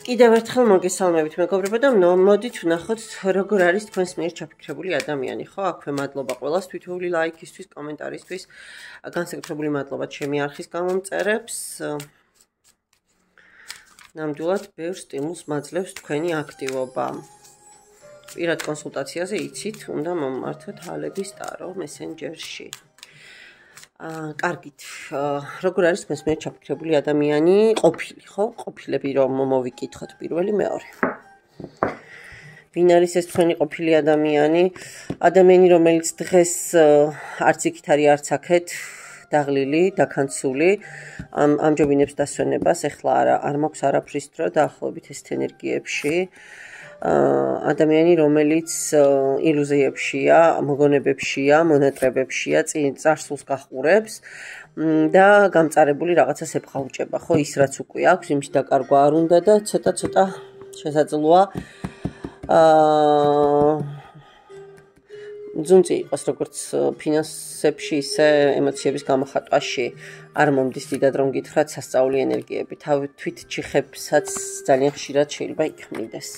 კიდევ ერთხელ მოგესალმებით მეგობრებო და მოდით ვნახოთ როგორ არის თქვენს მიერ ჩაფიქრებული ადამიანი, ხო? აქვე მადლობა ყველას თვითეული ლაიქისთვის, კომენტარისთვის. განსაკუთრებული მადლობა ჩემი არხის გამომწერებს. ნამდვილად ბევრ სტიმულს მაძლევს თქვენი აქტივობა. პირად კონსულტაციაზე იცით, უნდა მომმართოთ ალების ტარო მესენჯერში. კარგით, როგორ არის თქვენს მიერ ჩაფიქრებული ადამიანი ყოფილი, ხო? ყოფილები რომ მოვიკითხოთ პირველი, მეორე. ვინ არის ეს თქვენი ყოფილი ადამიანი? ადამიანი, რომელიც დღეს არც იქით არის, არც აქეთ, დაღლილი, დაქანცული, ამჯობინებს დასვენებას, ეხლა არ მაქვს არაფრის დრო დაახლოებით ეს ენერგიებში. ადამიანი, რომელიც ილუზიებშია, მოგონებებშია, მონატრებებშია, წარსულს გახურებს და გამწარებული რაღაცას ებღაუჭება, ხო, ის რაც უკვე აქვს, იმის დაკარგვა არ უნდა და ცოტა შესაძლოა ძუნწი იყოს როგორც ფინანსებში, ისე ემოციების გამოხატვაში არ მომდის დიდად რომ გითხრათ სასწაული ენერგიები, თვით ჩიხებსაც ძალიან ხშირად შეიძლება იქმნიდეს.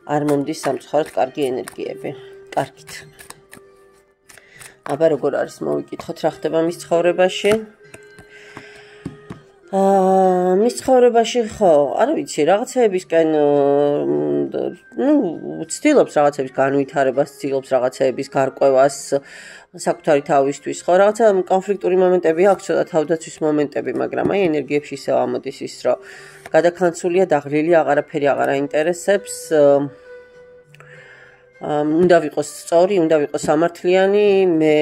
არ მომდის სამწუხაროდ კარგი ენერგიები. კარგით. აბა როგორ არის მოვიკითხოთ რა ხდება მის ცხოვრებაში? მის ცხოვრებაში ხო, არ ვიცი, რაღაცეებისკენ ცდილობს რაღაცების განვითარებას, ცდილობს რაღაცეების გარკვევას საკუთარი თავისთვის, ხო, რაღაცა კონფლიქტური მომენტები აქვს, ცოტა თავდაცვის მომენტები, მაგრამ აი ენერგიებში ისევ ამოდის ის, რომ გადაქანცულია, დაღლილი, აღარაფერი აღარ აინტერესებს. უნდა ვიყოს სწორი, უნდა ვიყოს სამართლიანი, მე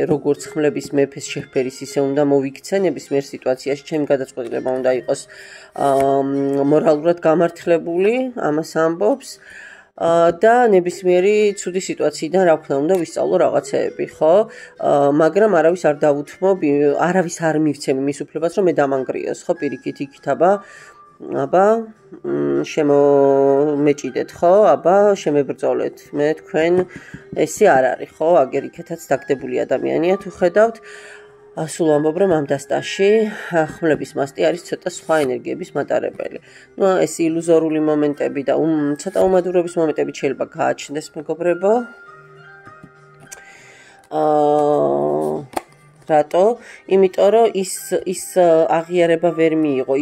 როგორც ხმლების მეფეს შეჰფერის ისე უნდა მოვიქცე ნებისმიერ სიტუაციაში, ჩემი გადაწყვეტილება უნდა იყოს მორალურად გამართლებული, ამას ამბობს და ნებისმიერი ცუდი სიტუაციიდან რა ვქნა უნდა ვისწავლო რაღაცეები, ხო? მაგრამ არავის არ დავუთმობ, არავის არ მივცემ იმის უფლებას, რომ მე დამანგრიოს, ხო, პირიქით იქით, აბა შემომეჭიდეთ, ხო? აბა შემებრძოლეთ. მე თქვენ ესე არ არის, ხო? აგერ იქეთაც დაგდებული ადამიანია თუ ხედავთ. სულ ამბობ რომ ამ დასტაში ხმლების მასტი არის ცოტა სხვა ენერგიების მატარებელი. ნუ ეს ილუზორული მომენტები და ცოტა უმადურობის მომენტები შეიძლება გააჩნდეს მეგობრებო. რატო? იმიტომ რომ ის აღიარება ვერ მიიღო,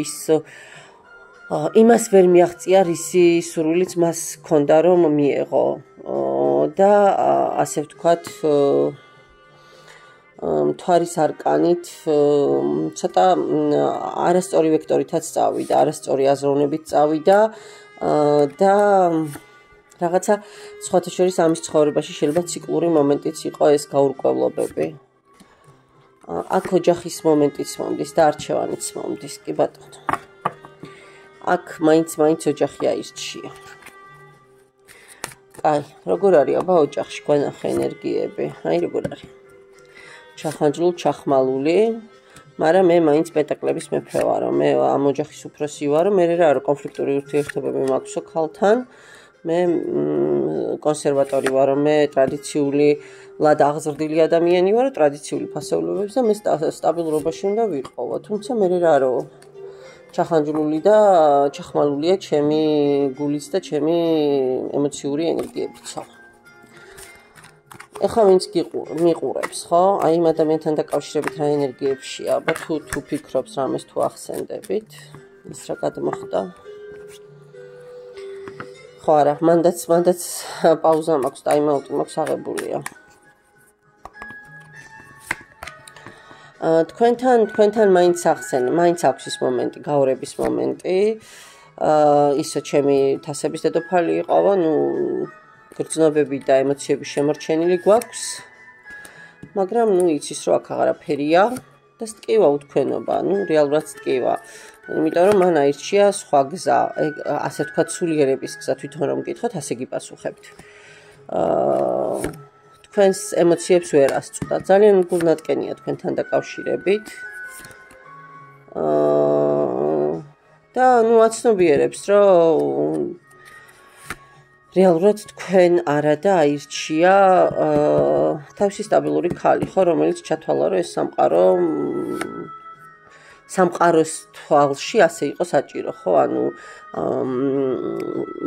იმას ვერ მიაღწია, რისი სურვილიც მას ჰქონდა რომ მიეღო და ასე ვთქვათ მთვარის არკანით ცოტა არასწორი ვექტორითაც წავიდა, არასწორი აზროვნებით წავიდა და რაღაცა სხვათა შორის ამის ცხოვრებაში შეიძლება ციკლური მომენტიც იყო ეს გაურკვევლობები. აქ ოჯახის მომენტიც მომდის და არჩევანიც მომდის, კი ბატონო. აქ მაინც ოჯახი აირჩია. კაი, როგორ არის აბა ოჯახში გვანახე ენერგიები? აი როგორ არის. ჩახანჯლულ, ჩახმალული, მაგრამ მე მაინც პენტაკლების მეფე ვარო. მე ამ ოჯახის უფროსი ვარო, მე რა კონფლიქტური ურთიერთობები მაქვს ხალთან. მე კონსერვატორი ვარო, მე ტრადიციული ლად აღზრდილი ადამიანი ვარო, ტრადიციული ფასეულობებს და მე სტაბილურობაში უნდა ვიყო. თუმცა მე რა ჩახანჯლული და ჩახმალულია ჩემი გულიც და ჩემი ემოციური ენერგიებიც. ეხლა ვინც მიყურებს, ხო? აი იმ ადამიანთან დაკავშირებით რა ენერგიებშია, აბა თუ ფიქრობს რამეს თუ ახსენდებით, ის რა გადმოხდა. ხო არა, მანდაც პაუზა მაქვს, ტაიმაუტი მაქვს აღებულია. თქვენთან მაინც აქვს ის მომენტი, გაურების მომენტი. ისო ჩემი თასების დედოფალი იყავა, გრძნობები და ემოციები შემორჩენილი გვაქვს. მაგრამ იცის რომ აქ აღარაფერია და სტკივა უთქვენობა, რეალურად სტკივა. იმიტომ რომ მან აირჩია სხვა გზა, ასე ვთქვათ, სულიერების გზა, თვითონ რომ მკითხოთ, ასე გიპასუხებთ. თქვენს ემოციებს ვერ ასწვდა. ძალიან გულნატკენია თქვენთან დაკავშირებით. და აცნობიერებს, რომ რეალურად თქვენ არა და აირჩია თავისი სტაბილური ქალი, ხო, რომელიც ჩათვალა, რომ ეს სამყარო სამყაროს თვალში ასე იყო საჭირო, ხო? ანუ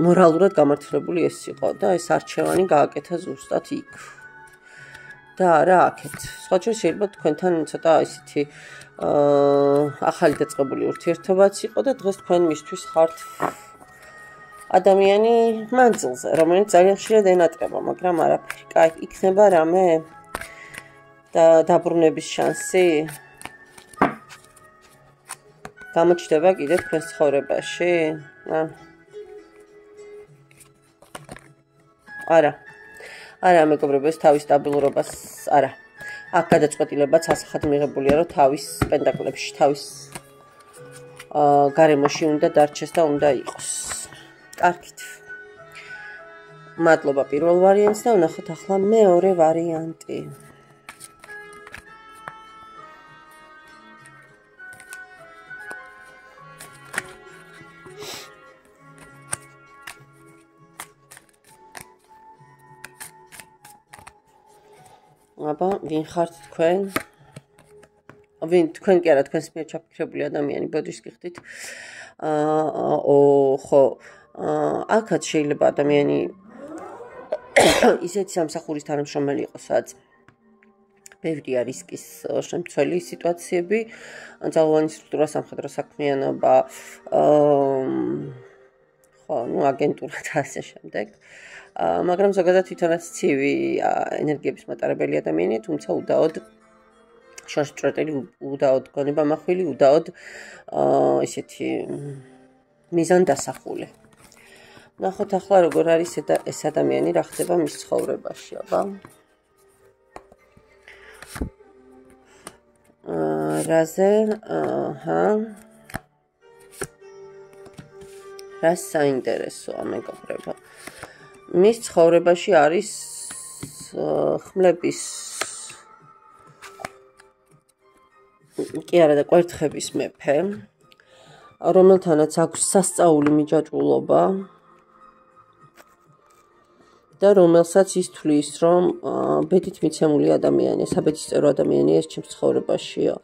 მორალურად გამართლებული ეს იყო და ეს არჩევანი გააკეთა ზუსტად იქ. და არა აქეთ. სხვათა შეიძლება თქვენთან ცოტა ისეთი ახალი დაწყებული ურთიერთობაც იყო და დღეს თქვენ მისთვის ხართ ადამიანი მანძილზე, რომელიც ძალიან ხშირად ენატრება, მაგრამ არაფერი. კაი, იქნება რამე და დაბრუნების შანსი გამოჩნდება კიდევ თქვენს ცხოვრებაში? არა, მეგობრებო, ეს თავის სტაბილურობას არა. აქ გადაწყვეტილებაც ასახად მიღებულია, რომ თავის პენტაკლებში, თავის გარემოში უნდა დარჩეს და უნდა იყოს. კარგით. მადლობა პირველ ვარიანტს და ვნახოთ ახლა მეორე ვარიანტი. აბა, ვინ ხართ თქვენ? თქვენ კი არა, თქვენს მიერ ჩაფიქრებული ადამიანი, ბოდიშს გიხდით. ხო, აქაც შეიძლება ადამიანი ისეთი სამსახურის თანამშრომელი იყოს, სადაც ბევრია რისკის შემცველი სიტუაციები, ძალოვანი სტრუქტურა, სამხედრო საქმიანობა, ხო, აგენტურა და ასე შემდეგ. მაგრამ ზოგადად თვითონაც ცივი ენერგიების მატარებელი ადამიანია, თუმცა უდაოდ შაშჭრეტელი, უდაოდ გონება მახვილი, უდაოდ ისეთი მიზანდასახული. ნახოთ ახლა როგორ არის ეს ადამიანი, რა ხდება მის ცხოვრებაში, აბა. რაზე, რა საინტერესოა, მეგობრებო. მის ცხოვრებაში არის ხმლების კი არა და კვერთხების მეფე, რომელთანაც აქვს სასწაული მიჯაჭვულობა და რომელსაც ის თვლის, რომ ბედით მიცემული ადამიანია, საბედისწერო ადამიანია ეს ჩემს ცხოვრებაშია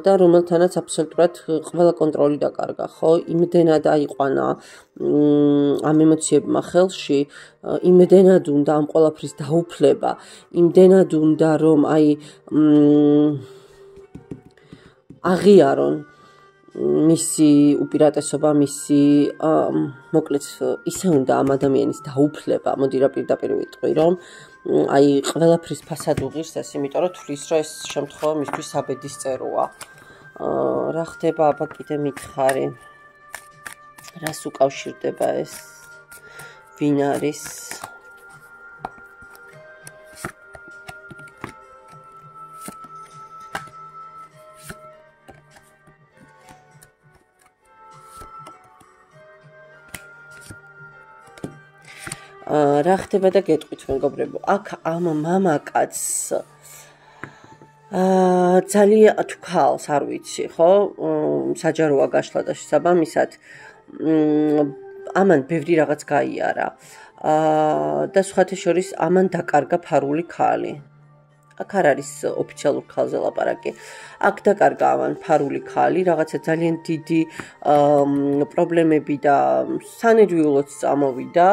და რომელთანაც აბსოლუტურად ყველა კონტროლი დაკარგა, ხო? იმდენად აიყვანა ამ ემოციებმა ხელში, იმდენად უნდა ამ ყველაფრის დაუფლება, იმდენად უნდა რომ აღიარონ მისი უპირატესობა, მისი მოკლედ ისე უნდა ამ ადამიანის დაუფლება, მოდი რა პირდაპირ ვიტყვი, რომ ყველაფრის ფასად უღირს ეს, იმიტომ რომ თვლის, რომ ეს შემთხვევა მისთვის საბედისწეროა. რა ხდება, აბა კიდე მითხარი. რას უკავშირდება ეს? ვინ არის? რა ხდება და გეტყვით, მეგობრებო, აქ ამ მამაკაცს ძალიან თუ ქალს არ ვიცი, ხო? საჯაროა გაშლა და შესაბამისად ამან ბევრი რაღაც გაიარა. და სხვათა შორის ამან დაკარგა ფარული ქალი. აქ არ არის ოფიციალურ ქალზე ლაპარაკი. აქ დაკარგა ამან ფარული ქალი, რაღაცა ძალიან დიდი პრობლემები და სანერვიულოც წამოვიდა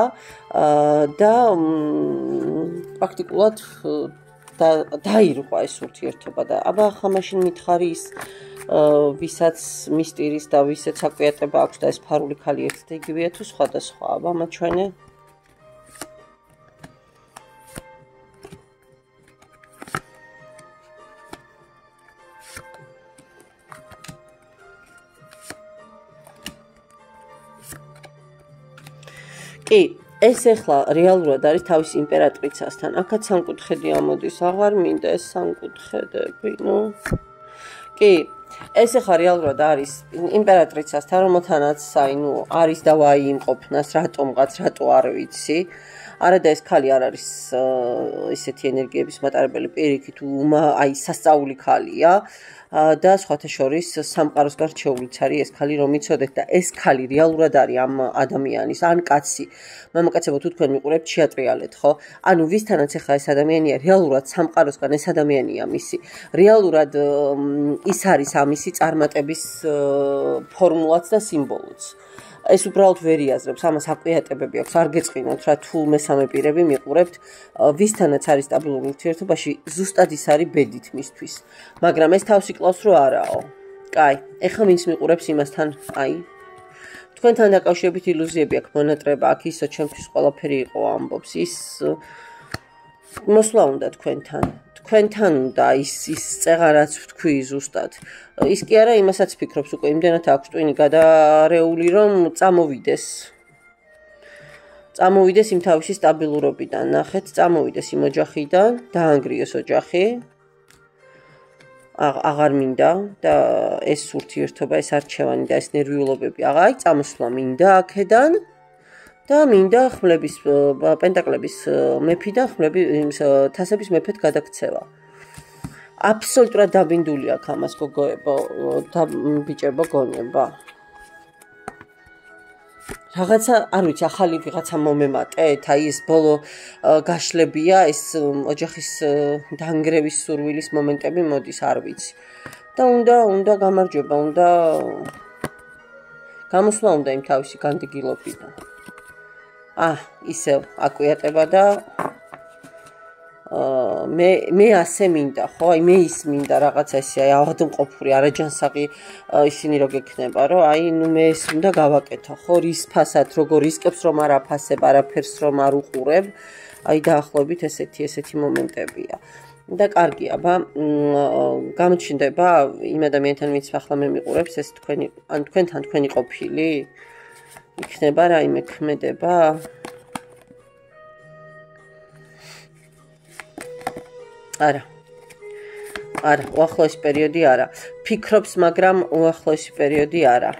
და პრაქტიკულად დაირღვა ეს ურთიერთობა და აბა ახლა მაშინ მითხარი ის ვისაც მისტირის და ვისაც საკვიატება აქვს და ეს ფარული ქალი ერთ და იგივეა თუ სხვადასხვა, აბა მაჩვენე. კი, ეს ახლა რეალურად არის თავის იმპერატრიცასთან. აქაც სამკუთხედი ამოდის, აღარ მინდა ეს სამკუთხედები, კი, ეს ახლა რეალურად არის იმპერატრიცასთან, რომელთანაც არის და ვაი იმყოფნას, რატომღაც, რატო არ ვიცი. არადა ეს ქალი არ არის ისეთი ენერგიების მატარებელი პირიქით აი სასწაული ქალია და სხვათა შორის სამყაროს გარჩეულიც არის ეს ქალი რომ იცოდეთ და ეს ქალი რეალურად არის ამ ადამიანის ან კაცი მამაკაცებო თუ თქვენ მიყურებთ შეატრიალეთ ხო ანუ ვისთანაც ახლა ეს ადამიანია რეალურად სამყაროსგან ეს ადამიანია მისი რეალურად ის არის ამისი წარმატების ფორმულაც და სიმბოლოც ეს უბრალოდ ვერ იაზრებს ამას აკვიატებები აქვს არ გეწყინოთ რა თუ მესამე პირები მიყურებთ ვისთანაც არის სტაბილური ურთიერთობაში ზუსტად ის არის ბედით მისთვის მაგრამ ეს თავს იკლავს რომ არაო კაი ეხლა ვინც მიყურებს იმასთან აი თქვენთან დაკავშირებით ილუზიები აქვს მონატრება აქ ისო ჩემთვის ყველაფერი იყო ამბობს ის მოსვლა უნდა თქვენთან უნდა ის წეღარაც ვთქვი ზუსტად ის კი არა იმასაც ფიქრობს უკვე იმდენად აქვს ტვინი გადარეული რომ წამოვიდეს იმ თავისი სტაბილურობიდან ნახეთ წამოვიდეს იმ ოჯახიდან დაანგრიოს ოჯახი აღარ მინდა და ეს ურთიერთობა ეს არჩევანი და ეს ნერვიულობები აი წამოსვლა მინდა აქედან და მინდა ხმლების პენტაკლების მეფიდან ხმლების თასების მეფედ გადაქცევა. აბსოლუტურად დაბინდული აქვს ამას გოგოებო და ბიჭებო გონება. რაღაცა არ ვიცი ახალი ვიღაცა მომემატეთ, აი ეს ბოლო გაშლებია, ეს ოჯახის დანგრევის სურვილის მომენტები მოდის, არ ვიცი. და უნდა გამარჯვება, უნდა გამოსვლა უნდა იმ თავისი განდგილობიდან. ისევ აკვიატება და მე ასე მინდა, ხო? აი მე ის მინდა რაღაცა ესე, აი ავადმყოფური, არაჯანსაღი ისინი რო გექნება, რომ აი ნუ მე ეს უნდა გავაკეთო, ხო? რის ფასად, როგორ რისკებს რომ არ აფასებ, არაფერს რომ არ უყურებ, აი დაახლოებით ესეთი მომენტებია. და კარგია, გამოჩნდება იმ ადამიანთან, ვინც ახლა მე მიყურებს, ეს თქვენთან თქვენი ყოფილი იქნება რაიმე ქმედება? არა, უახლოესი პერიოდი არა. ფიქრობს, მაგრამ უახლოესი პერიოდი არა.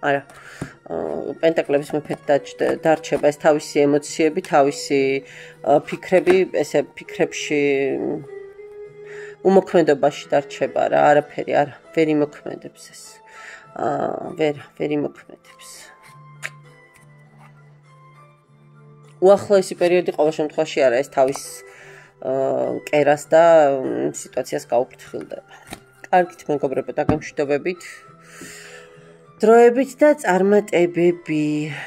არა. პენტაკლების მეფედ დარჩება ეს თავისი ემოციები, თავისი ფიქრები, ესე ფიქრებში უმოქმედობაში დარჩება რა, არაფერი, არა, ვერ იმოქმედებს ეს. ვერ იმოქმედებს. უახლოესი პერიოდი ყოველ შემთხვევაში არა, ეს თავის კერას და სიტუაციას გაუფრთხილდება. კარგით მეგობრებო, დაგემშვიდობებით დროებით და წარმატებები.